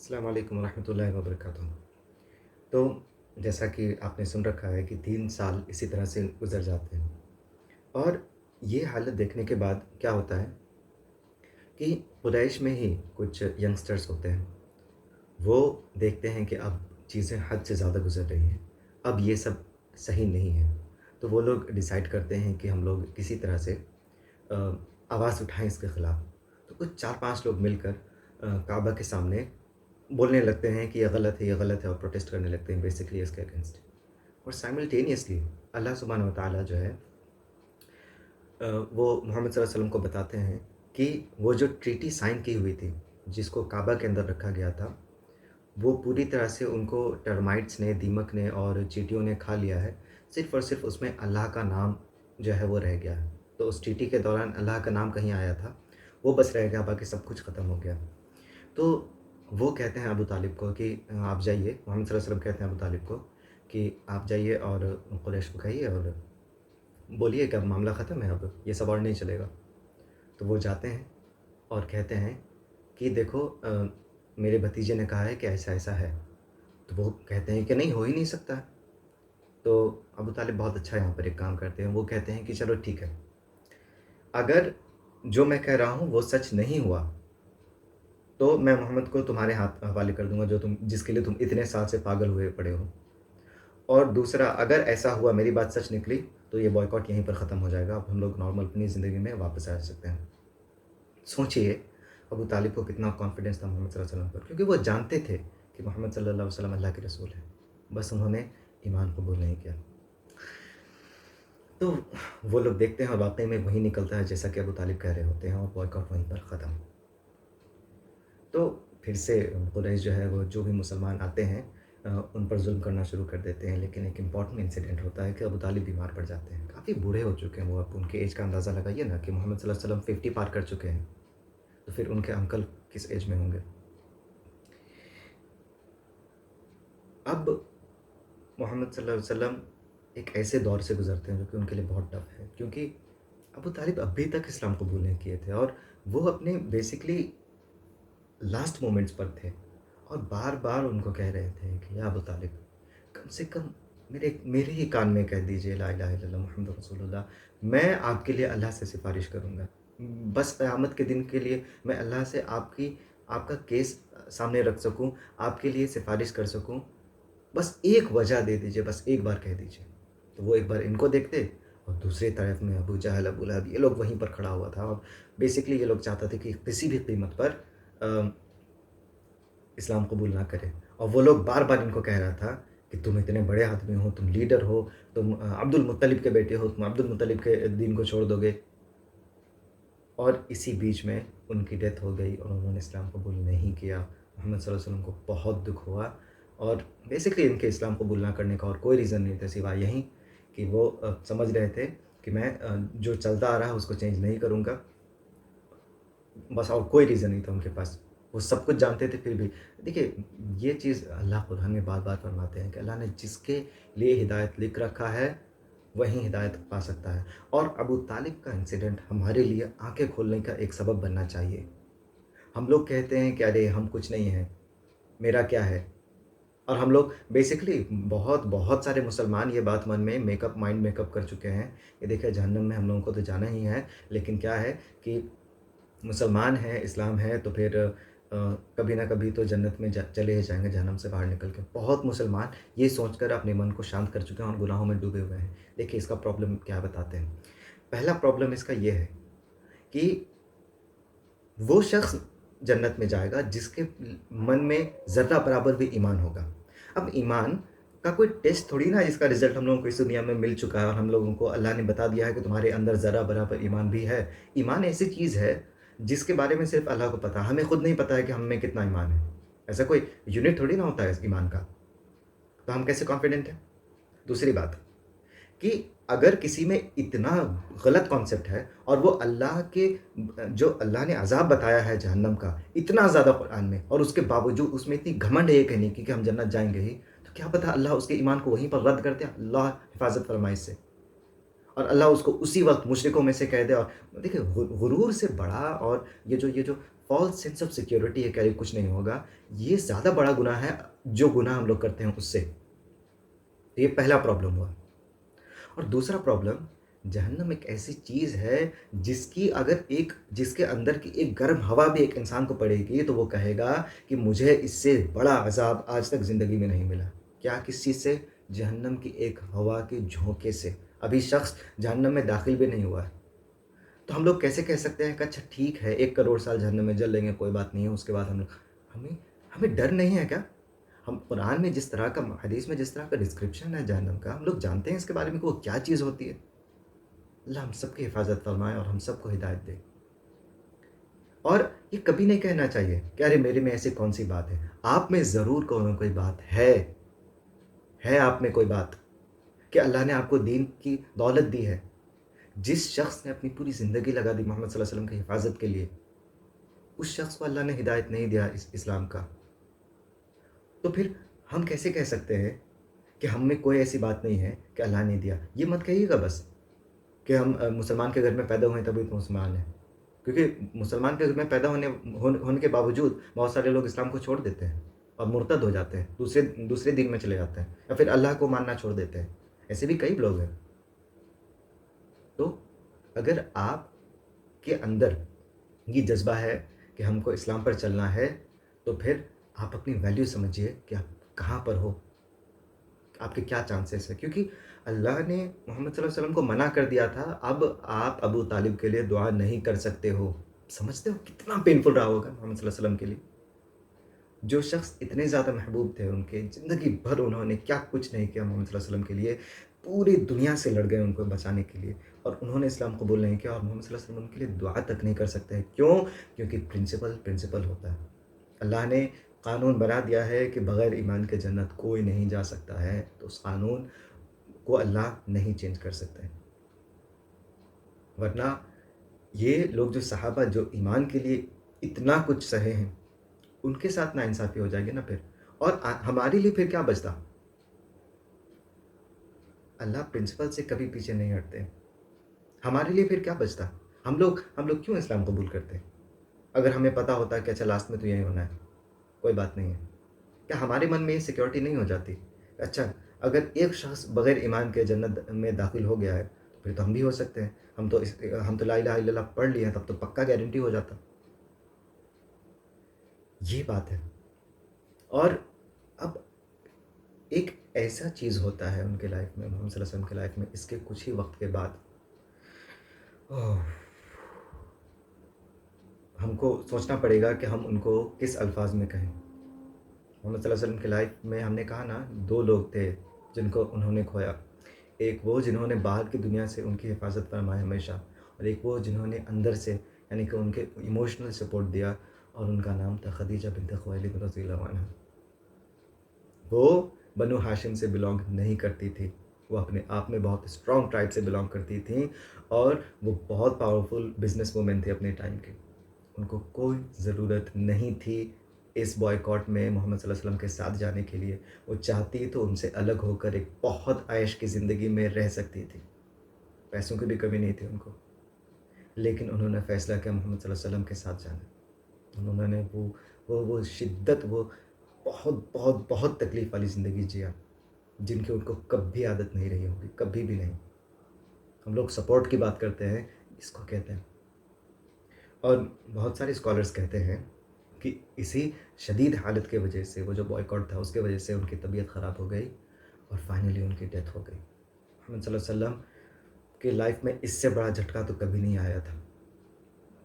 السلام علیکم ورحمۃ اللہ وبرکاتہ۔ تو جیسا کہ آپ نے سن رکھا ہے کہ 3 سال اسی طرح سے گزر جاتے ہیں، اور یہ حالت دیکھنے کے بعد کیا ہوتا ہے کہ قریش میں ہی کچھ ینگسٹرز ہوتے ہیں، وہ دیکھتے ہیں کہ اب چیزیں حد سے زیادہ گزر رہی ہیں، اب یہ سب صحیح نہیں ہے، تو وہ لوگ ڈیسائیڈ کرتے ہیں کہ ہم لوگ کسی طرح سے آ، آواز اٹھائیں اس کے خلاف۔ تو کچھ 4-5 لوگ مل کر کعبہ کے سامنے بولنے لگتے ہیں کہ یہ غلط ہے، یہ غلط ہے، اور پروٹیسٹ کرنے لگتے ہیں بیسیکلی اس کے اگینسٹ۔ اور سائملٹینیسلی اللہ سبحانہ وتعالیٰ جو ہے وہ محمد صلی اللہ علیہ وسلم کو بتاتے ہیں کہ وہ جو ٹریٹی سائن کی ہوئی تھی، جس کو کعبہ کے اندر رکھا گیا تھا، وہ پوری طرح سے ان کو ٹرمائٹس نے، دیمک نے اور چیونٹیوں نے کھا لیا ہے۔ صرف اور صرف اس میں اللہ کا نام جو ہے وہ رہ گیا ہے۔ تو اس ٹریٹی کے دوران اللہ کا نام کہیں آیا تھا، وہ بس رہ گیا، باقی سب کچھ ختم ہو گیا۔ تو وہ کہتے ہیں ابو طالب کو کہ آپ جائیے، محمد صلی اللہ علیہ وسلم کہتے ہیں ابو طالب کو کہ آپ جائیے اور قریش کو کہیے اور بولیے کہ اب معاملہ ختم ہے، اب یہ سب اور نہیں چلے گا۔ تو وہ جاتے ہیں اور کہتے ہیں کہ دیکھو میرے بھتیجے نے کہا ہے کہ ایسا ایسا ہے۔ تو وہ کہتے ہیں کہ نہیں، ہو ہی نہیں سکتا۔ تو ابو طالب بہت اچھا یہاں پر ایک کام کرتے ہیں، وہ کہتے ہیں کہ چلو ٹھیک ہے، اگر جو میں کہہ رہا ہوں وہ سچ نہیں ہوا تو میں محمد کو تمہارے ہاتھ حوالے کر دوں گا، جس کے لیے تم اتنے سال سے پاگل ہوئے پڑے ہو۔ اور دوسرا، اگر ایسا ہوا، میری بات سچ نکلی، تو یہ بائیکاٹ یہیں پر ختم ہو جائے گا، اب ہم لوگ نارمل اپنی زندگی میں واپس آ سکتے ہیں۔ سوچئے ابو طالب کو کتنا کانفیڈنس تھا محمد صلی اللہ علیہ وسلم پر، کیونکہ وہ جانتے تھے کہ محمد صلی اللہ علیہ وسلم اللہ کے رسول ہیں، بس انہوں نے ایمان قبول نہیں کیا۔ تو وہ لوگ دیکھتے ہیں اور واقعی میں وہی نکلتا ہے جیسا کہ ابو طالب کہہ رہے ہوتے ہیں، اور بائیکاٹ وہیں پر ختم۔ تو پھر سے قریش جو ہے وہ جو بھی مسلمان آتے ہیں ان پر ظلم کرنا شروع کر دیتے ہیں، لیکن ایک امپورٹنٹ انسیڈنٹ ہوتا ہے کہ ابو طالب بیمار پڑ جاتے ہیں، کافی بوڑھے ہو چکے ہیں وہ، اب ان کے ایج کا اندازہ لگائیے نا کہ محمد صلی اللہ علیہ وسلم 50 پار کر چکے ہیں، تو پھر ان کے انکل کس ایج میں ہوں گے۔ اب محمد صلی اللہ علیہ وسلم ایک ایسے دور سے گزرتے ہیں جو کہ ان کے لیے بہت ٹف ہے، کیونکہ ابو طالب ابھی تک اسلام قبول نہیں کیے تھے، اور وہ اپنے بیسکلی لاسٹ مومنٹس پر تھے، اور بار بار ان کو کہہ رہے تھے کہ یا ابو طالب، کم سے کم میرے ہی کان میں کہہ دیجئے لا الہ الا اللہ محمد رسول اللہ، میں آپ کے لیے اللہ سے سفارش کروں گا، بس قیامت کے دن کے لیے میں اللہ سے آپ کا کیس سامنے رکھ سکوں، آپ کے لیے سفارش کر سکوں، بس ایک وجہ دے دیجئے، بس ایک بار کہہ دیجئے۔ تو وہ ایک بار ان کو دیکھتے، اور دوسری طرف میں ابو جہل، ابو لہب، یہ لوگ وہیں پر کھڑا ہوا تھا، اور بیسکلی یہ لوگ چاہتا تھے کہ کسی بھی قیمت پر اسلام قبول نہ کرے، اور وہ لوگ بار بار ان کو کہہ رہا تھا کہ تم اتنے بڑے آدمی ہو، تم لیڈر ہو، تم عبد المطلب کے بیٹے ہو، تم عبد المطلب کے دین کو چھوڑ دو گے۔ اور اسی بیچ میں ان کی ڈیتھ ہو گئی اور انہوں نے اسلام قبول نہیں کیا۔ محمد صلی اللہ علیہ وسلم کو بہت دکھ ہوا، اور بیسکلی ان کے اسلام قبول نہ کرنے کا اور کوئی ریزن نہیں تھا سوائے یہی کہ وہ سمجھ رہے تھے کہ میں جو چلتا آ رہا ہے اس کو چینج نہیں کروں گا، بس، اور کوئی ریزن نہیں تھا ان کے پاس۔ وہ سب کچھ جانتے تھے پھر بھی دیکھیے، یہ چیز اللہ قرآن میں بار بار فرماتے ہیں کہ اللہ نے جس کے لیے ہدایت لکھ رکھا ہے وہیں ہدایت پا سکتا ہے، اور ابو طالب کا انسیڈنٹ ہمارے لیے آنکھیں کھولنے کا ایک سبب بننا چاہیے۔ ہم لوگ کہتے ہیں کہ ارے ہم کچھ نہیں ہیں، میرا کیا ہے، اور ہم لوگ بیسکلی بہت بہت سارے مسلمان یہ بات من میں مائنڈ میک اپ کر چکے ہیں کہ دیکھیں جہنم میں ہم لوگوں کو تو جانا ہی ہے، لیکن کیا ہے کہ مسلمان ہیں، اسلام ہے، تو پھر کبھی نہ کبھی تو جنت میں چلے ہی جائیں گے جہنم سے باہر نکل کے۔ بہت مسلمان یہ سوچ کر اپنے من کو شانت کر چکے ہیں اور گناہوں میں ڈوبے ہوئے ہیں۔ دیکھیے اس کا پرابلم کیا بتاتے ہیں۔ پہلا پرابلم اس کا یہ ہے کہ وہ شخص جنت میں جائے گا جس کے من میں ذرہ برابر بھی ایمان ہوگا۔ اب ایمان کا کوئی ٹیسٹ تھوڑی نا، جس کا رزلٹ ہم لوگوں کو اس دنیا میں مل چکا ہے اور ہم لوگوں کو اللہ نے بتا دیا ہے کہ تمہارے اندر ذرہ برابر ایمان بھی ہے۔ ایمان ایسی چیز ہے جس کے بارے میں صرف اللہ کو پتا ہے، ہمیں خود نہیں پتا ہے کہ ہم میں کتنا ایمان ہے۔ ایسا کوئی یونٹ تھوڑی نہ ہوتا ہے اس ایمان کا، تو ہم کیسے کانفیڈنٹ ہیں؟ دوسری بات کہ اگر کسی میں اتنا غلط کانسیپٹ ہے، اور وہ اللہ کے جو اللہ نے عذاب بتایا ہے جہنم کا اتنا زیادہ قرآن میں، اور اس کے باوجود اس میں اتنی گھمنڈ ہے یہ کہنے کی کہ ہم جنت جائیں گے ہی، تو کیا پتہ اللہ اس کے ایمان کو وہیں پر رد کر دے، اللہ حفاظت فرمائے اس سے، اور اللہ اس کو اسی وقت مشرکوں میں سے کہہ دے۔ اور دیکھیں غرور سے بڑا، اور یہ جو فالس سینس آف سیکیورٹی ہے کہ ارے کچھ نہیں ہوگا، یہ زیادہ بڑا گناہ ہے جو گناہ ہم لوگ کرتے ہیں اس سے. یہ پہلا پرابلم ہوا. اور دوسرا پرابلم، جہنم ایک ایسی چیز ہے جس کے اندر کی ایک گرم ہوا بھی ایک انسان کو پڑے گی تو وہ کہے گا کہ مجھے اس سے بڑا عذاب آج تک زندگی میں نہیں ملا. کیا؟ کس چیز سے؟ جہنم کی ایک ہوا کے جھونکے سے. ابھی شخص جہنم میں داخل بھی نہیں ہوا ہے. تو ہم لوگ کیسے کہہ سکتے ہیں کہ اچھا ٹھیک ہے 1 کروڑ سال جہنم میں جل لیں گے، کوئی بات نہیں ہے، اس کے بعد ہمیں ڈر نہیں ہے کیا؟ ہم قرآن میں جس طرح کا، حدیث میں جس طرح کا ڈسکرپشن ہے جہنم کا، ہم لوگ جانتے ہیں اس کے بارے میں کہ وہ کیا چیز ہوتی ہے. اللہ ہم سب کی حفاظت فرمائے اور ہم سب کو ہدایت دے. اور یہ کبھی نہیں کہنا چاہیے کہ ارے میرے میں ایسی کون سی بات ہے. آپ میں ضرور کوئی بات ہے آپ میں کوئی بات کہ اللہ نے آپ کو دین کی دولت دی ہے. جس شخص نے اپنی پوری زندگی لگا دی محمد صلی اللہ علیہ وسلم کی حفاظت کے لیے، اس شخص کو اللہ نے ہدایت نہیں دیا اسلام کا. تو پھر ہم کیسے کہہ سکتے ہیں کہ ہم میں کوئی ایسی بات نہیں ہے کہ اللہ نے دیا؟ یہ مت کہیے گا بس کہ ہم مسلمان کے گھر میں پیدا ہوئے تبھی تو مسلمان ہیں. کیونکہ مسلمان کے گھر میں پیدا ہونے کے باوجود بہت سارے لوگ اسلام کو چھوڑ دیتے ہیں اور مرتد ہو جاتے ہیں، دوسرے دین میں چلے جاتے ہیں، یا پھر اللہ کو ماننا چھوڑ دیتے ہیں. ایسے بھی کئی لوگ ہیں. تو اگر آپ کے اندر یہ جذبہ ہے کہ ہم کو اسلام پر چلنا ہے تو پھر آپ اپنی ویلیو سمجھیے کہ آپ کہاں پر ہو، آپ کے کیا چانسز ہیں. کیونکہ اللہ نے محمد صلی اللہ علیہ وسلم کو منع کر دیا تھا، اب آپ ابو طالب کے لیے دعا نہیں کر سکتے ہو. سمجھتے ہو کتنا پینفل رہا ہوگا محمد صلی اللہ علیہ وسلم کے لیے؟ جو شخص اتنے زیادہ محبوب تھے، ان کے زندگی بھر انہوں نے کیا کچھ نہیں کیا محمد صلی اللہ علیہ وسلم کے لیے، پوری دنیا سے لڑ گئے ان کو بچانے کے لیے، اور انہوں نے اسلام قبول نہیں کیا، اور محمد صلی اللہ علیہ وسلم ان کے لیے دعا تک نہیں کر سکتے ہیں. کیوں؟ کیونکہ پرنسپل ہوتا ہے. اللہ نے قانون بنا دیا ہے کہ بغیر ایمان کے جنت کوئی نہیں جا سکتا ہے، تو اس قانون کو اللہ نہیں چینج کر سکتے. ورنہ یہ لوگ جو صحابہ جو ایمان کے لیے اتنا کچھ سہے ہیں، ان کے ساتھ ناانصافی ہو جائے گی نا پھر. اور ہمارے لیے پھر کیا بچتا؟ اللہ پرنسپل سے کبھی پیچھے نہیں ہٹتے. ہمارے لیے پھر کیا بچتا؟ ہم لوگ کیوں اسلام قبول کرتے اگر ہمیں پتہ ہوتا کہ اچھا لاسٹ میں تو یہی ہونا ہے، کوئی بات نہیں ہے؟ کیا ہمارے من میں یہ سیکیورٹی نہیں ہو جاتی؟ اچھا اگر ایک شخص بغیر ایمان کے جنت میں داخل ہو گیا ہے تو پھر تو ہم بھی ہو سکتے ہیں. ہم تو لا الہ الا اللہ پڑھ لیے ہیں، تب تو پکا گارنٹی ہو جاتا. یہ بات ہے. اور اب ایک ایسا چیز ہوتا ہے ان کے لائف میں، محمد صلی اللہ علیہ وسلم کے لائف میں، اس کے کچھ ہی وقت کے بعد ہم کو سوچنا پڑے گا کہ ہم ان کو کس الفاظ میں کہیں. محمد صلی اللہ علیہ وسلم کے لائف میں ہم نے کہا نا 2 لوگ تھے جن کو انہوں نے کھویا. ایک وہ جنہوں نے باہر کی دنیا سے ان کی حفاظت فرمائی ہمیشہ، اور ایک وہ جنہوں نے اندر سے، یعنی کہ ان کے ایموشنل سپورٹ دیا، اور ان کا نام تھا خدیجہ بنت خویلد رضی اللہ عنہ. وہ بنو ہاشم سے بلانگ نہیں کرتی تھی، وہ اپنے آپ میں بہت اسٹرانگ ٹرائب سے بلانگ کرتی تھیں، اور وہ بہت پاورفل بزنس وومن تھے اپنے ٹائم کے. ان کو کوئی ضرورت نہیں تھی اس بوائے میں محمد صلی اللہ علیہ وسلم کے ساتھ جانے کے لیے. وہ چاہتی تو ان سے الگ ہو کر ایک بہت عیش کی زندگی میں رہ سکتی تھی، پیسوں کی بھی کمی نہیں تھی ان کو. لیکن انہوں نے فیصلہ کیا محمد صلی اللہ علیہ وسلم کے ساتھ جانا. انہوں نے وہ شدت، وہ بہت بہت بہت تکلیف والی زندگی جیا جن کی ان کو کبھی عادت نہیں رہی ہوگی، کبھی بھی نہیں. ہم لوگ سپورٹ کی بات کرتے ہیں، اس کو کہتے ہیں. اور بہت سارے اسکالرز کہتے ہیں کہ اسی شدید حالت کے وجہ سے، وہ جو بوائے تھا اس کے وجہ سے ان کی طبیعت خراب ہو گئی اور فائنلی ان کی ڈیتھ ہو گئی. محمد صلی اللہ علیہ وسلم کے لائف میں اس سے بڑا جھٹکا تو کبھی نہیں آیا تھا.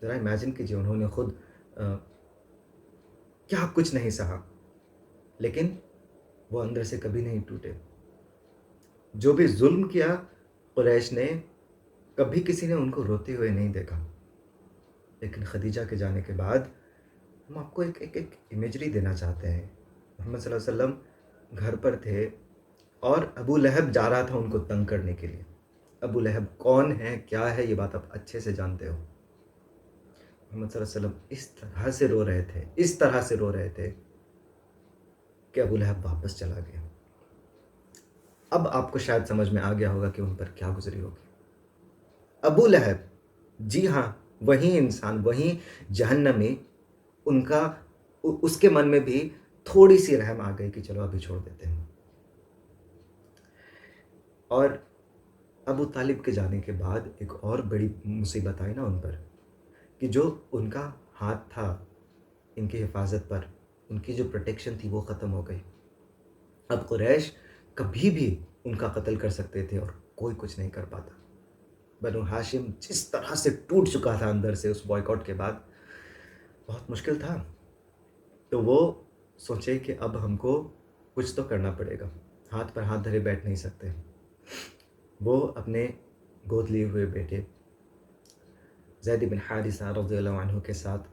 ذرا امیجن کیجیے، انہوں نے خود کیا کچھ نہیں سہا، لیکن وہ اندر سے کبھی نہیں ٹوٹے. جو بھی ظلم کیا قریش نے، کبھی کسی نے ان کو روتے ہوئے نہیں دیکھا. لیکن خدیجہ کے جانے کے بعد ہم آپ کو ایک امیجری دینا چاہتے ہیں. محمد صلی اللہ علیہ وسلم گھر پر تھے اور ابو لہب جا رہا تھا ان کو تنگ کرنے کے لیے. ابو لہب کون ہے، کیا ہے، یہ بات آپ اچھے سے جانتے ہو. محمد صلی اللہ علیہ وسلم اس طرح سے رو رہے تھے کہ ابو لہب واپس چلا گیا. اب آپ کو شاید سمجھ میں آ گیا ہوگا کہ ان پر کیا گزری ہوگی. ابو لہب، جی ہاں، وہی انسان، وہی جہنمی ان کا اس کے من میں بھی تھوڑی سی رحم آ گئی کہ چلو ابھی چھوڑ دیتے ہیں. اور ابو طالب کے جانے کے بعد ایک اور بڑی مصیبت آئی نا ان پر، کہ جو ان کا ہاتھ تھا ان کی حفاظت پر، ان کی جو پروٹیکشن تھی وہ ختم ہو گئی. اب قریش کبھی بھی ان کا قتل کر سکتے تھے اور کوئی کچھ نہیں کر پاتا. بنو ہاشم جس طرح سے ٹوٹ چکا تھا اندر سے اس بوائیکاٹ کے بعد، بہت مشکل تھا. تو وہ سوچے کہ اب ہم کو کچھ تو کرنا پڑے گا، ہاتھ پر ہاتھ دھرے بیٹھ نہیں سکتے. وہ اپنے گود لیے ہوئے بیٹے زید بن حارثہ رضی اللہ عنہ کے ساتھ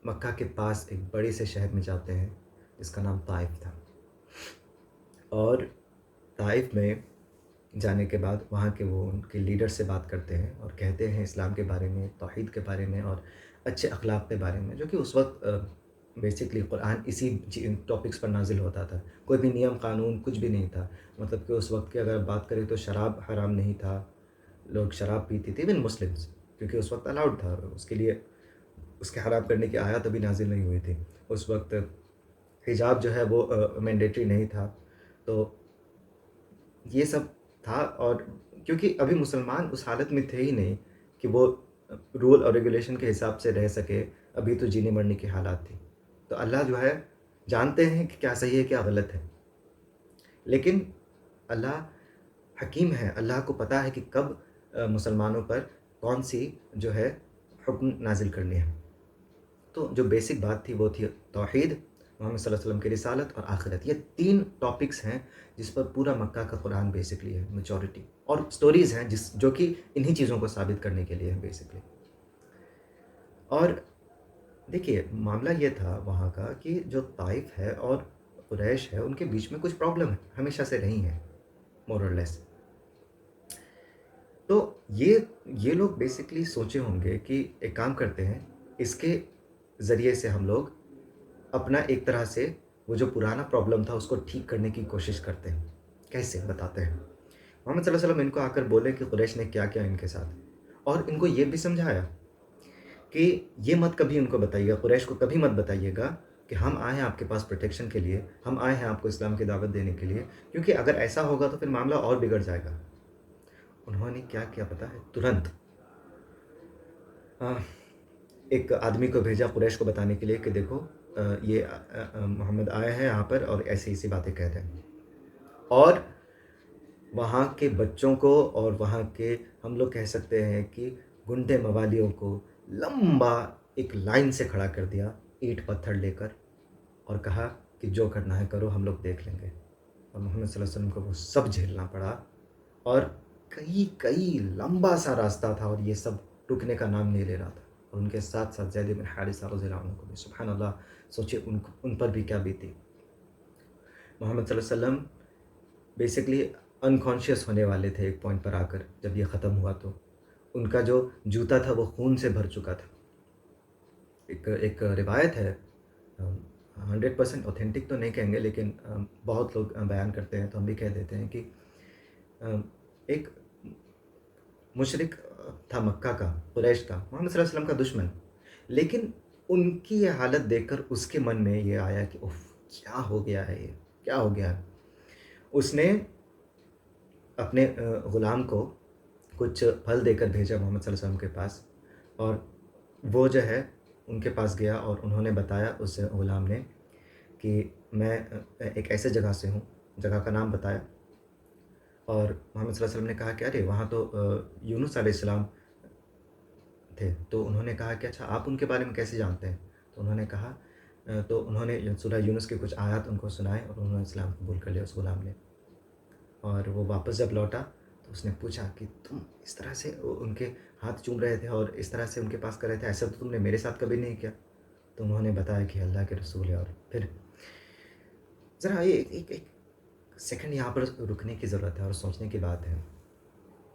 مکہ کے پاس ایک بڑے سے شہر میں جاتے ہیں جس کا نام طائف تھا. اور طائف میں جانے کے بعد وہاں کے وہ ان کے لیڈر سے بات کرتے ہیں اور کہتے ہیں اسلام کے بارے میں، توحید کے بارے میں اور اچھے اخلاق کے بارے میں، جو کہ اس وقت بیسکلی قرآن اسی ٹاپکس پر نازل ہوتا تھا. کوئی بھی نیم قانون کچھ بھی نہیں تھا. مطلب کہ اس وقت کی اگر بات کریں تو شراب حرام نہیں تھا، لوگ شراب پیتے تھے، ایون مسلمس، کیونکہ اس وقت الاؤڈ تھا. اس کے لیے اس کے حرام کرنے کی آیات ابھی نازل نہیں ہوئی تھی. اس وقت حجاب جو ہے وہ مینڈیٹری نہیں تھا. تو یہ سب تھا. اور کیونکہ ابھی مسلمان اس حالت میں تھے ہی نہیں کہ وہ رول اور ریگولیشن کے حساب سے رہ سکے، ابھی تو جینے مرنے کی حالات تھی. تو اللہ جو ہے جانتے ہیں کہ کیا صحیح ہے کیا غلط ہے، لیکن اللہ حکیم ہے. اللہ کو پتہ ہے کہ کب مسلمانوں پر کون سی جو ہے حکم نازل کرنی ہے. تو جو بیسک بات تھی وہ تھی توحید، محمد صلی اللہ علیہ وسلم کی رسالت اور آخرت. یہ 3 ٹاپکس ہیں جس پر پورا مکہ کا قرآن بیسکلی ہے، میجورٹی. اور سٹوریز ہیں جو کہ انہی چیزوں کو ثابت کرنے کے لیے ہیں بیسکلی. اور دیکھیے معاملہ یہ تھا وہاں کا کہ جو طائف ہے اور قریش ہے ان کے بیچ میں کچھ پرابلم ہمیشہ سے رہی ہیں، مور اور لیس. تو یہ لوگ بیسکلی سوچے ہوں گے کہ ایک کام کرتے ہیں، اس کے ذریعے سے ہم لوگ اپنا ایک طرح سے وہ جو پرانا پرابلم تھا اس کو ٹھیک کرنے کی کوشش کرتے ہیں. کیسے بتاتے ہیں. محمد صلی اللہ علیہ وسلم ان کو آ کر بولے کہ قریش نے کیا کیا ان کے ساتھ، اور ان کو یہ بھی سمجھایا کہ یہ مت کبھی ان کو بتائیے گا، قریش کو کبھی مت بتائیے گا کہ ہم آئے ہیں آپ کے پاس پروٹیکشن کے لیے، ہم آئے ہیں آپ کو اسلام کی دعوت دینے کے لیے، کیونکہ اگر ایسا ہوگا تو پھر معاملہ اور بگڑ جائے گا. انہوں نے کیا کیا پتہ ہے؟ ترنت ایک آدمی کو بھیجا قریش کو بتانے کے لیے کہ دیکھو یہ محمد آئے ہیں یہاں پر اور ایسی ایسی باتیں کہہ رہے ہیں. اور وہاں کے بچوں کو اور وہاں کے ہم لوگ کہہ سکتے ہیں کہ گنڈے موالیوں کو لمبا ایک لائن سے کھڑا کر دیا اینٹ پتھر لے کر، اور کہا کہ جو کرنا ہے کرو، ہم لوگ دیکھ لیں گے. اور محمد صلی اللہ علیہ وسلم کو وہ سب جھیلنا پڑا. اور کئی لمبا سا راستہ تھا اور یہ سب رکنے کا نام نہیں لے رہا تھا. اور ان کے ساتھ ساتھ زید بن حارثہ رضی اللہ عنہ کو بھی، سبحان اللہ، سوچے ان پر بھی کیا بیتی. محمد صلی اللہ علیہ وسلم بیسکلی انکانشیس ہونے والے تھے ایک پوائنٹ پر آ کر. جب یہ ختم ہوا تو ان کا جو جوتا تھا وہ خون سے بھر چکا تھا. ایک روایت ہے، 100% اوتھینٹک تو نہیں کہیں گے لیکن بہت لوگ بیان کرتے ہیں تو ہم بھی کہہ دیتے ہیں کہ ایک مشرک تھا مکہ کا، قریش کا، محمد صلی اللہ علیہ وسلم کا دشمن، لیکن ان کی یہ حالت دیکھ کر اس کے من میں یہ آیا کہ اوف کیا ہو گیا ہے، یہ کیا ہو گیا ہے. اس نے اپنے غلام کو کچھ پھل دے کر بھیجا محمد صلی اللہ علیہ وسلم کے پاس، اور وہ جو ہے ان کے پاس گیا اور انہوں نے بتایا اس غلام نے کہ میں ایک ایسے جگہ سے ہوں، جگہ کا نام بتایا. اور محمد صلی اللہ علیہ وسلم نے کہا کہ ارے وہاں تو یونس علیہ السلام تھے. تو انہوں نے کہا کہ اچھا آپ ان کے بارے میں کیسے جانتے ہیں؟ تو انہوں نے کہا تو انہوں نے سورہ یونس کے کچھ آیات ان کو سنائے اور انہوں نے اسلام قبول کر لیا اس غلام نے. اور وہ واپس جب لوٹا تو اس نے پوچھا کہ تم اس طرح سے ان کے ہاتھ چوم رہے تھے اور اس طرح سے ان کے پاس کر رہے تھے، ایسا تو تم نے میرے ساتھ کبھی نہیں کیا. تو انہوں نے بتایا کہ اللہ کے رسول ہے. اور پھر ذرا ایک سیکنڈ یہاں پر رکنے کی ضرورت ہے اور سوچنے کی بات ہے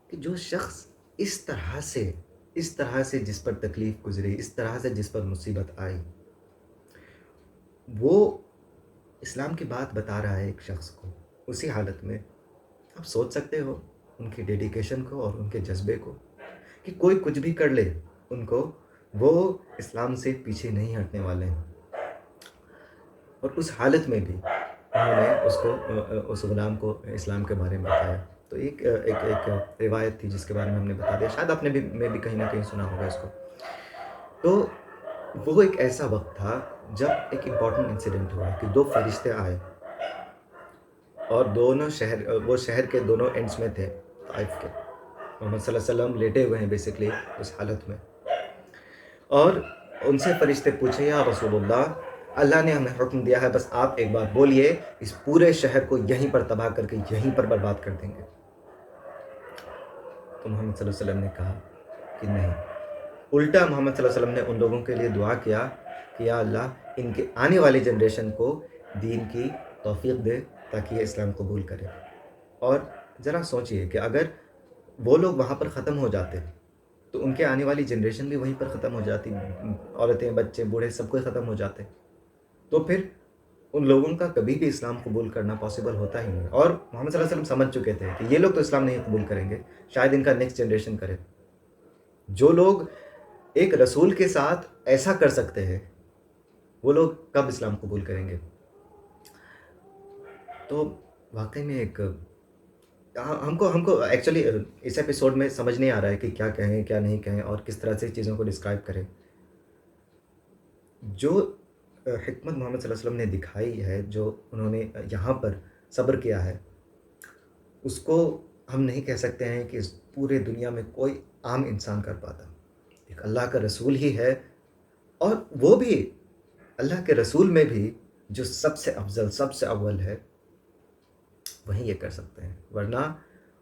کہ جو شخص اس طرح سے جس پر تکلیف گزری، اس طرح سے جس پر مصیبت آئی، وہ اسلام کی بات بتا رہا ہے ایک شخص کو اسی حالت میں. آپ سوچ سکتے ہو ان کی ڈیڈیکیشن کو اور ان کے جذبے کو کہ کوئی کچھ بھی کر لے ان کو وہ اسلام سے پیچھے نہیں ہٹنے والے ہیں، اور اس حالت میں بھی انہوں نے اس غلام کو اسلام کے بارے میں بتایا۔ تو ایک روایت تھی جس کے بارے میں ہم نے بتا دیا، شاید آپ نے بھی میں بھی کہیں نہ کہیں سنا ہوگا اس کو۔ تو وہ ایک ایسا وقت تھا جب ایک امپورٹنٹ انسیڈنٹ ہوا کہ دو فرشتے آئے، اور وہ شہر کے دونوں اینڈس میں تھے، طائف کے۔ محمد صلی اللہ علیہ وسلم لیٹے ہوئے ہیں بیسیکلی اس حالت میں، اور ان سے فرشتے پوچھے، یا رسول اللہ نے ہمیں حکم دیا ہے، بس آپ ایک بار بولیے، اس پورے شہر کو یہیں پر تباہ کر کے یہیں پر برباد کر دیں گے۔ تو محمد صلی اللہ علیہ وسلم نے کہا کہ نہیں۔ الٹا محمد صلی اللہ علیہ وسلم نے ان لوگوں کے لیے دعا کیا کہ یا اللہ ان کے آنے والی جنریشن کو دین کی توفیق دے تاکہ یہ اسلام قبول کرے۔ اور ذرا سوچئے کہ اگر وہ لوگ وہاں پر ختم ہو جاتے تو ان کے آنے والی جنریشن بھی وہیں پر ختم ہو جاتی، عورتیں، بچے، بوڑھے سب کوئی ختم ہو جاتے، تو پھر ان لوگوں کا کبھی بھی اسلام قبول کرنا پاسبل ہوتا ہی نہیں۔ اور محمد صلی اللہ علیہ وسلم سمجھ چکے تھے کہ یہ لوگ تو اسلام نہیں قبول کریں گے، شاید ان کا نیکسٹ جنریشن کرے۔ جو لوگ ایک رسول کے ساتھ ایسا کر سکتے ہیں وہ لوگ کب اسلام قبول کریں گے؟ تو واقعی میں ایک ہم کو ایکچولی اس ایپیسوڈ میں سمجھ نہیں آ رہا ہے کہ کیا کہیں کیا نہیں کہیں اور کس طرح سے چیزوں کو ڈسکرائب کریں۔ جو حکمت محمد صلی اللہ علیہ وسلم نے دکھائی ہے، جو انہوں نے یہاں پر صبر کیا ہے، اس کو ہم نہیں کہہ سکتے ہیں کہ اس پورے دنیا میں کوئی عام انسان کر پاتا۔ ایک اللہ کا رسول ہی ہے، اور وہ بھی اللہ کے رسول میں بھی جو سب سے افضل، سب سے اول ہے، وہیں یہ کر سکتے ہیں۔ ورنہ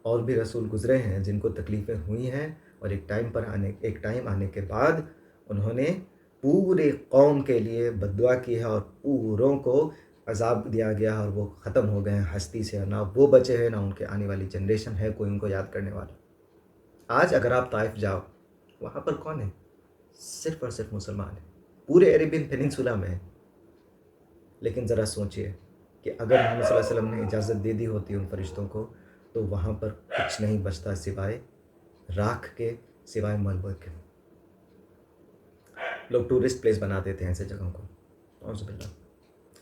اور بھی رسول گزرے ہیں جن کو تکلیفیں ہوئی ہیں، اور ایک ٹائم آنے کے بعد انہوں نے پورے قوم کے لیے بد دعا کی ہے، اور پوروں کو عذاب دیا گیا، اور وہ ختم ہو گئے ہیں ہستی سے، نہ وہ بچے ہیں نہ ان کے آنے والی جنریشن ہے کوئی ان کو یاد کرنے والا۔ آج اگر آپ طائف جاؤ، وہاں پر کون ہے؟ صرف اور صرف مسلمان ہیں، پورے عربین پیننسولا میں ہیں۔ لیکن ذرا سوچئے کہ اگر محمد صلی اللہ علیہ وسلم نے اجازت دے دی ہوتی ان فرشتوں کو، تو وہاں پر کچھ نہیں بچتا سوائے راکھ کے، سوائے ملبے کے۔ لوگ ٹورسٹ پلیس بنا دیتے ہیں ایسے جگہوں کو، اعوذ باللہ۔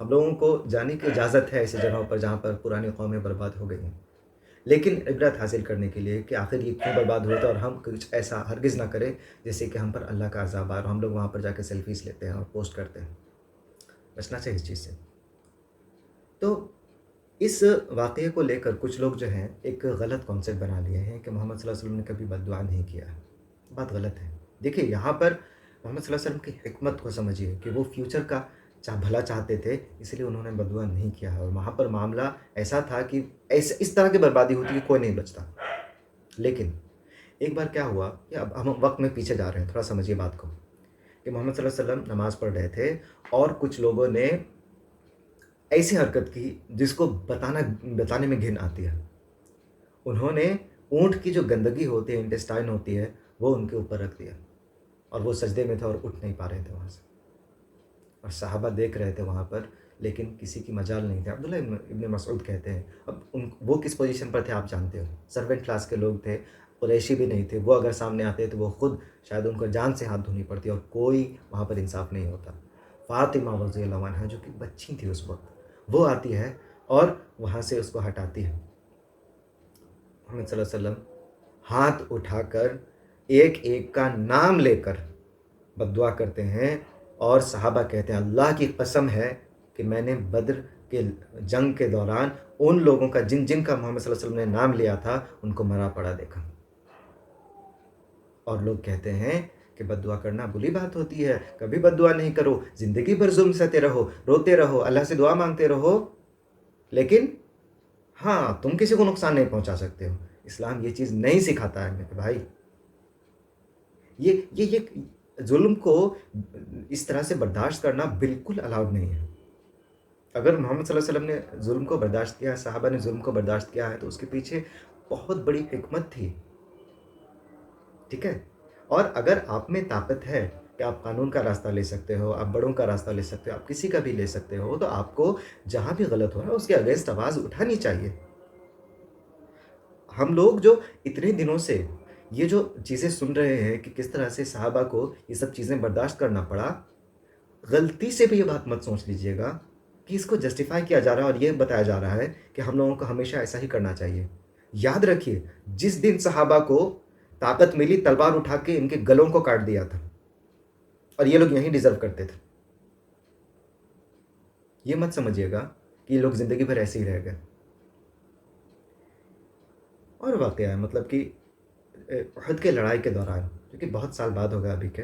ہم لوگوں کو جانے کی اجازت ہے ایسی جگہوں پر جہاں پر پرانی قومیں برباد ہو گئی ہیں، لیکن عبرت حاصل کرنے کے لیے کہ آخر یہ کیوں برباد ہوتا ہے، اور ہم کچھ ایسا ہرگز نہ کریں جس سے کہ ہم پر اللہ کا عذاب آئے، اور ہم لوگ وہاں پر جا کے سیلفیز لیتے ہیں اور پوسٹ کرتے ہیں۔ بچنا چاہیے اس چیز سے۔ تو اس واقعے کو لے کر کچھ لوگ جو ہیں ایک غلط کانسیپٹ بنا لیے ہیں کہ محمد صلی اللہ علیہ وسلم نے کبھی بد دعا نہیں کیا ہے۔ بات غلط ہے۔ دیکھیے یہاں پر محمد صلی اللہ علیہ وسلم کی حکمت کو سمجھیے کہ وہ فیوچر کا بھلا چاہتے تھے، اس لیے انہوں نے بد دعا نہیں کیا ہے، اور وہاں پر معاملہ ایسا تھا کہ اس طرح کی بربادی ہوتی کہ کوئی نہیں بچتا۔ لیکن ایک بار کیا ہوا کہ اب ہم وقت میں پیچھے جا رہے ہیں، تھوڑا سمجھیے بات کو، کہ محمد صلی اللہ علیہ وسلم نماز پڑھ رہے تھے، اور کچھ لوگوں نے ایسی حرکت کی جس کو بتانے میں گھن آتی ہے۔ انہوں نے اونٹ کی جو گندگی ہوتی ہے، انٹسٹائن ہوتی ہے، وہ ان کے اوپر رکھ دیا، اور وہ سجدے میں تھے اور اٹھ نہیں پا رہے تھے وہاں سے، اور صحابہ دیکھ رہے تھے وہاں پر، لیکن کسی کی مجال نہیں تھی۔ عبداللہ ابن مسعود کہتے ہیں، اب وہ کس پوزیشن پر تھے آپ جانتے ہو، سرونٹ کلاس کے لوگ تھے، قریشی بھی نہیں تھے، وہ اگر سامنے آتے تو وہ خود شاید ان کو جان سے ہاتھ دھونی پڑتی، اور کوئی وہاں پر انصاف نہیں ہوتا۔ فاطمہ رضی اللہ عنہا جو کہ بچی تھی اس وقت، وہ آتی ہے اور وہاں سے اس کو ہٹاتی ہے۔ محمد صلی اللہ علیہ وسلم ہاتھ اٹھا کر ایک ایک کا نام لے کر بد دعا کرتے ہیں، اور صحابہ کہتے ہیں اللہ کی قسم ہے کہ میں نے بدر کے جنگ کے دوران ان لوگوں کا جن کا محمد صلی اللہ علیہ وسلم نے نام لیا تھا ان کو مرا پڑا دیکھا۔ اور لوگ کہتے ہیں کہ بد دعا کرنا بری بات ہوتی ہے، کبھی بد دعا نہیں کرو، زندگی بھر ظلم سہتے رہو، روتے رہو، اللہ سے دعا مانگتے رہو، لیکن ہاں تم کسی کو نقصان نہیں پہنچا سکتے ہو۔ اسلام یہ چیز نہیں سکھاتا ہے میرے بھائی۔ یہ ظلم کو اس طرح سے برداشت کرنا بالکل الاؤڈ نہیں ہے۔ اگر محمد صلی اللہ علیہ وسلم نے ظلم کو برداشت کیا ہے، صحابہ نے ظلم کو برداشت کیا ہے، تو اس کے پیچھے بہت بڑی حکمت تھی، ٹھیک ہے؟ اور اگر آپ میں طاقت ہے کہ آپ قانون کا راستہ لے سکتے ہو، آپ بڑوں کا راستہ لے سکتے ہو، آپ کسی کا بھی لے سکتے ہو، تو آپ کو جہاں بھی غلط ہو رہا ہے اس کے اگینسٹ آواز اٹھانی چاہیے۔ ہم لوگ جو اتنے دنوں سے یہ جو چیزیں سن رہے ہیں کہ کس طرح سے صحابہ کو یہ سب چیزیں برداشت کرنا پڑا، غلطی سے بھی یہ بات مت سوچ لیجئے گا کہ اس کو جسٹیفائی کیا جا رہا ہے اور یہ بتایا جا رہا ہے کہ ہم لوگوں کو ہمیشہ ایسا ہی کرنا چاہیے۔ یاد رکھیے، جس دن صحابہ کو طاقت ملی تلوار اٹھا کے ان کے گلوں کو کاٹ دیا تھا، اور یہ لوگ یہیں ڈیزرو کرتے تھے۔ یہ مت سمجھیے گا کہ یہ لوگ زندگی بھر ایسے ہی رہ گئے۔ اور واقعہ ہے مطلب کہ احد کے لڑائی کے دوران، کیونکہ بہت سال بعد ہوگا ابھی کے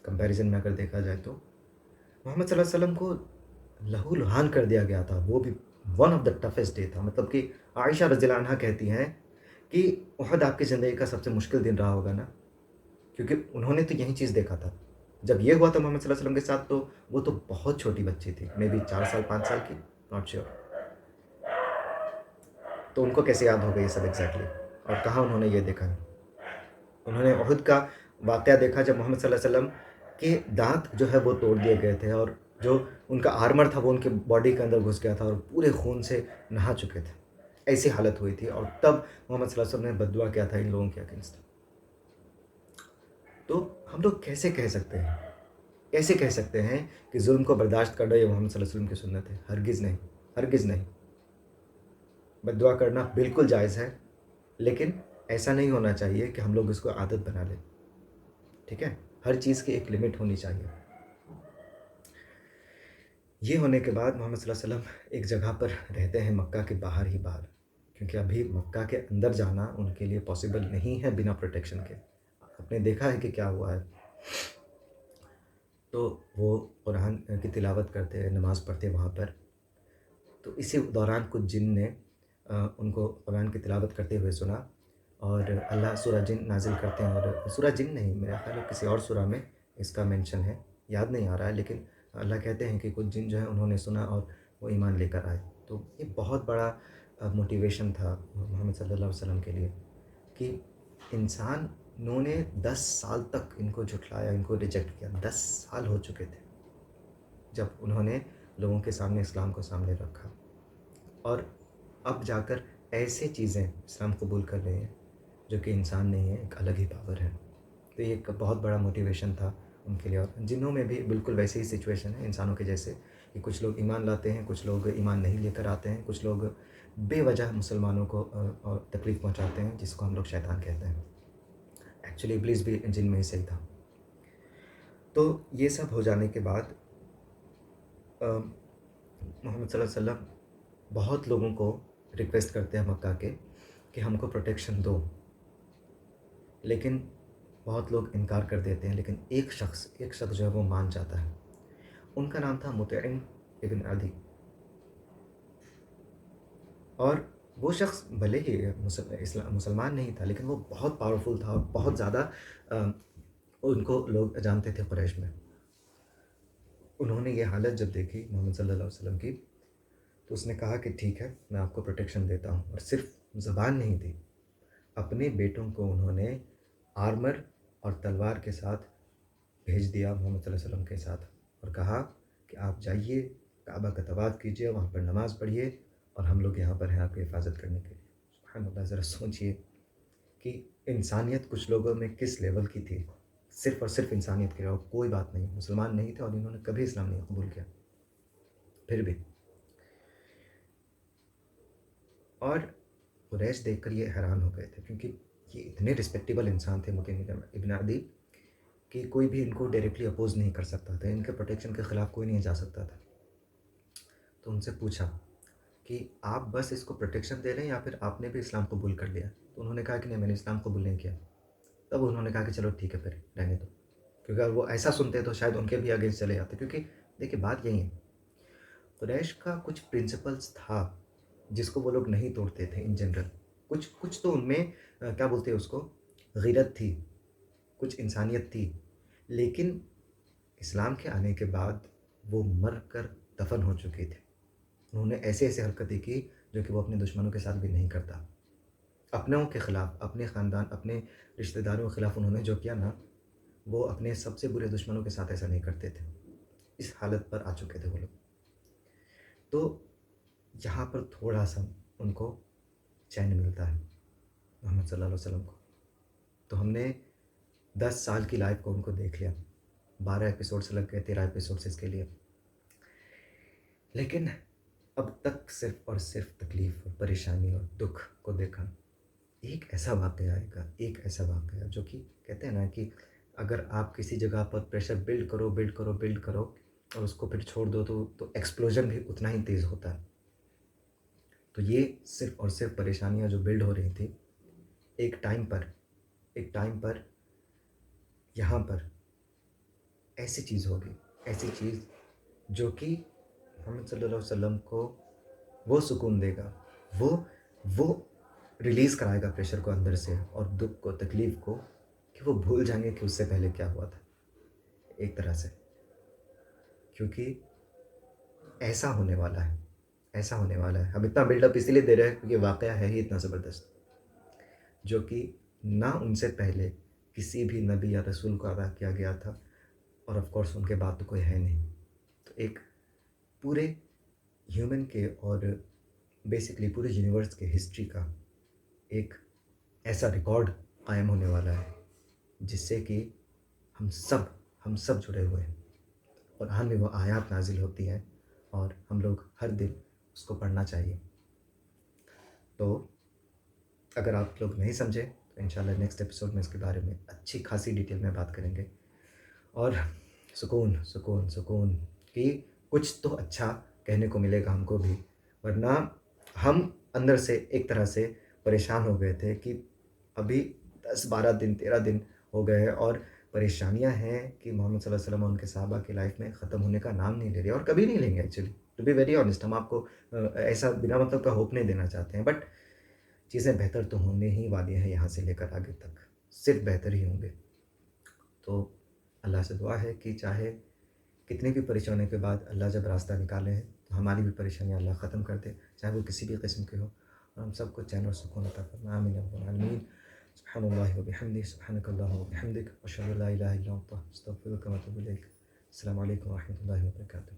کمپیریزن میں اگر دیکھا جائے تو، محمد صلی اللہ علیہ وسلم کو لہو لہان کر دیا گیا تھا۔ وہ بھی one of the toughest day تھا۔ مطلب کہ عائشہ رضی اللہ عنہ کہتی ہیں کہ احد آپ کی زندگی کا سب سے مشکل دن رہا ہوگا نا، کیونکہ انہوں نے تو یہی چیز دیکھا تھا۔ جب یہ ہوا تھا محمد صلی اللہ علیہ وسلم کے ساتھ تو وہ تو بہت چھوٹی بچی تھی، مے بی 4 سال 5 سال کی، ناٹ شیور۔ تو ان کو کیسے یاد ہوگا یہ سب ایگزیکٹلی، اور کہاں انہوں نے یہ دیکھا ہے؟ انہوں نے احد کا واقعہ دیکھا جب محمد صلی اللہ علیہ وسلم کے دانت جو ہے وہ توڑ دیے گئے تھے، اور جو ان کا آرمر تھا وہ ان کے باڈی کے اندر گھس گیا تھا اور پورے خون سے نہا چکے تھے، ایسی حالت ہوئی تھی، اور تب محمد صلی اللہ علیہ وسلم نے بد دعا کیا تھا ان لوگوں کے اگینسٹ۔ تو ہم لوگ کیسے کہہ سکتے ہیں کہ ظلم کو برداشت کرنا یہ محمد صلی اللہ علیہ وسلم کی سنت ہے؟ ہرگز نہیں، ہرگز نہیں۔ بد دعا کرنا بالکل جائز ہے، لیکن ایسا نہیں ہونا چاہیے کہ ہم لوگ اس کو عادت بنا لیں، ٹھیک ہے؟ ہر چیز کی ایک لمٹ ہونی چاہیے۔ یہ ہونے کے بعد محمد صلی اللہ علیہ وسلم ایک جگہ پر رہتے ہیں مکہ کے باہر ہی باہر، کیونکہ ابھی مکہ کے اندر جانا ان کے لیے پاسبل نہیں ہے بنا پروٹیکشن کے۔ آپ نے دیکھا ہے کہ کیا ہوا ہے۔ تو وہ قرآن کی تلاوت کرتے ہیں، نماز پڑھتے ہیں وہاں پر۔ تو اسی دوران کچھ جن نے ان کو قرآن کی تلاوت کرتے ہوئے سنا، اور اللہ سورہ جن نازل کرتے ہیں، اور سورہ جن نہیں، میرا خیال ہے کسی اور سورہ میں اس کا مینشن ہے، یاد نہیں آ رہا ہے، لیکن اللہ کہتے ہیں کہ کچھ جن جو ہے انہوں نے سنا اور وہ ایمان لے کر آئے۔ تو یہ بہت بڑا موٹیویشن تھا محمد صلی اللہ علیہ وسلم کے لیے کہ انہوں نے 10 سال تک ان کو جھٹلایا، ان کو ریجیکٹ کیا۔ 10 سال ہو چکے تھے جب انہوں نے لوگوں کے سامنے اسلام کو سامنے رکھا، اور اب جا کر ایسے چیزیں اسلام قبول کر رہے ہیں جو کہ انسان نہیں ہے، ایک الگ ہی پاور ہے۔ تو یہ ایک بہت بڑا موٹیویشن تھا ان کے لیے۔ اور جنوں میں بھی بالکل ویسے ہی سچویشن ہے انسانوں کے جیسے، کہ کچھ لوگ ایمان لاتے ہیں، کچھ لوگ ایمان نہیں لے کر آتے ہیں، کچھ لوگ بے وجہ مسلمانوں کو تکلیف پہنچاتے ہیں، جس کو ہم لوگ شیطان کہتے ہیں۔ ایکچولی ابلیس بھی جن میں ہی صحیح تھا۔ تو یہ سب ہو جانے کے بعد محمد صلی اللہ علیہ وسلم بہت لوگوں کو ریکویسٹ کرتے ہیں مکہ کے کہ ہم کو پروٹیکشن دو، لیکن بہت لوگ انکار کر دیتے ہیں۔ لیکن ایک شخص جو ہے وہ مان جاتا ہے، ان کا نام تھا مطعم ابن عدی، اور وہ شخص بھلے ہی مسلمان نہیں تھا، لیکن وہ بہت پاورفل تھا اور بہت زیادہ ان کو لوگ جانتے تھے قریش میں۔ انہوں نے یہ حالت جب دیکھی محمد صلی اللہ علیہ وسلم کی، تو اس نے کہا کہ ٹھیک ہے، میں آپ کو پروٹیکشن دیتا ہوں۔ اور صرف زبان نہیں دی، اپنے بیٹوں کو انہوں نے آرمر اور تلوار کے ساتھ بھیج دیا محمد صلی اللہ علیہ وسلم کے ساتھ، اور کہا کہ آپ جائیے، کعبہ کا طواف کیجیے، وہاں پر نماز پڑھیے، اور ہم لوگ یہاں پر ہیں آپ کی حفاظت کرنے کے لیے۔ سبحان اللہ، ذرا سوچیے کہ انسانیت کچھ لوگوں میں کس لیول کی تھی، صرف اور صرف انسانیت کے علاوہ کوئی بات نہیں۔ مسلمان نہیں تھے اور انہوں نے کبھی اسلام نہیں قبول کیا، پھر بھی۔ اور قریش دیکھ کر یہ حیران ہو گئے تھے، کیونکہ یہ اتنے رسپیکٹیبل انسان تھے مطعم ابن عدی، کہ کوئی بھی ان کو ڈائریکٹلی اپوز نہیں کر سکتا تھا، ان کے پروٹیکشن کے خلاف کوئی نہیں جا سکتا تھا۔ تو ان سے پوچھا کہ آپ بس اس کو پروٹیکشن دے رہے ہیں یا پھر آپ نے بھی اسلام قبول کر لیا؟ تو انہوں نے کہا کہ نہیں، میں نے اسلام قبول نہیں کیا۔ تب انہوں نے کہا کہ چلو ٹھیک ہے، پھر رہنے دو، کیونکہ اگر وہ ایسا سنتے تو شاید ان کے بھی اگینسٹ چلے جاتے۔ کیونکہ دیکھیے بات یہی ہے، قریش کا کچھ پرنسپلس تھا جس کو وہ لوگ نہیں توڑتے تھے ان جنرل۔ کچھ تو ان میں کیا بولتے ہیں اس کو، غیرت تھی، کچھ انسانیت تھی، لیکن اسلام کے آنے کے بعد وہ مر کر دفن ہو چکے تھے۔ انہوں نے ایسے حرکتیں کی جو کہ وہ اپنے دشمنوں کے ساتھ بھی نہیں کرتا۔ اپنوں کے خلاف، اپنے خاندان، اپنے رشتہ داروں کے خلاف انہوں نے جو کیا نا، وہ اپنے سب سے برے دشمنوں کے ساتھ ایسا نہیں کرتے تھے۔ اس حالت پر آ چکے تھے وہ لوگ۔ تو یہاں پر تھوڑا سا ان کو چین ملتا ہے محمد صلی اللہ علیہ وسلم کو۔ تو ہم نے 10 سال کی لائف کو ان کو دیکھ لیا. 12 ایپیسوڈ سے لگ گئے 13 ایپیسوڈس اس کے لیے. لیکن اب تک صرف اور صرف تکلیف اور پریشانی اور دکھ کو دیکھا. ایک ایسا واقعہ آئے گا، ایک ایسا واقعہ جو کہ کہتے ہیں نا کہ اگر آپ کسی جگہ پر پریشر بلڈ کرو اور اس کو پھر چھوڑ دو تو ایکسپلوژن بھی اتنا ہی تیز ہوتا ہے. تو یہ صرف اور صرف پریشانیاں جو بلڈ ہو رہی تھیں، ایک ٹائم پر یہاں پر ایسی چیز ہوگی، ایسی چیز جو کہ محمد صلی اللہ علیہ وسلم کو وہ سکون دے گا، وہ ریلیز کرائے گا پریشر کو اندر سے اور دکھ کو، تکلیف کو، کہ وہ بھول جائیں گے کہ اس سے پہلے کیا ہوا تھا ایک طرح سے. کیونکہ ایسا ہونے والا ہے. ہم اتنا بلڈ اپ اسی لیے دے رہے ہیں کیونکہ واقعہ ہے ہی اتنا زبردست، جو کہ نہ ان سے پہلے کسی بھی نبی یا رسول کو عطا کیا گیا تھا، اور آف کورس ان کے بعد تو کوئی ہے نہیں. تو ایک پورے ہیومن کے اور بیسکلی پورے یونیورس کے ہسٹری کا ایک ایسا ریکارڈ قائم ہونے والا ہے جس سے کہ ہم سب جڑے ہوئے ہیں. اور ہر میں وہ آیات نازل ہوتی ہیں اور ہم لوگ ہر دن اس کو پڑھنا چاہیے. تو اگر آپ لوگ نہیں سمجھے تو انشاءاللہ نیکسٹ ایپیسوڈ میں اس کے بارے میں اچھی خاصی ڈیٹیل میں بات کریں گے. اور سکون کہ کچھ تو اچھا کہنے کو ملے گا ہم کو بھی، ورنہ ہم اندر سے ایک طرح سے پریشان ہو گئے تھے کہ ابھی 10 12 دن 13 دن ہو گئے اور پریشانیاں ہیں کہ محمد صلی اللہ علیہ وسلم اور ان کے صحابہ کی لائف میں ختم ہونے کا نام نہیں لے رہے اور کبھی نہیں لیں گے. Actually to be very honest, ہم آپ کو ایسا بنا مطلب کا ہوپ نہیں دینا چاہتے ہیں، بٹ چیزیں بہتر تو ہونے ہی والی ہیں. یہاں سے لے کر آگے تک صرف بہتر ہی ہوں گے. تو اللہ سے دعا ہے کہ چاہے کتنی بھی پریشانیوں کے بعد اللہ جب راستہ نکالے ہیں تو ہماری بھی پریشانیاں اللہ ختم کر دے، چاہے وہ کسی بھی قسم کے ہو، اور ہم سب کو چین اور سکون عطا فرمائے. آمین یا رب العالمین. سبحان اللہ و بحمدہ، سبحانک اللہم و بحمدک، اشہد ان لا الہ الا انت، استغفرک و اتوب الیک. السلام علیکم و رحمۃ اللہ وبرکاتہ.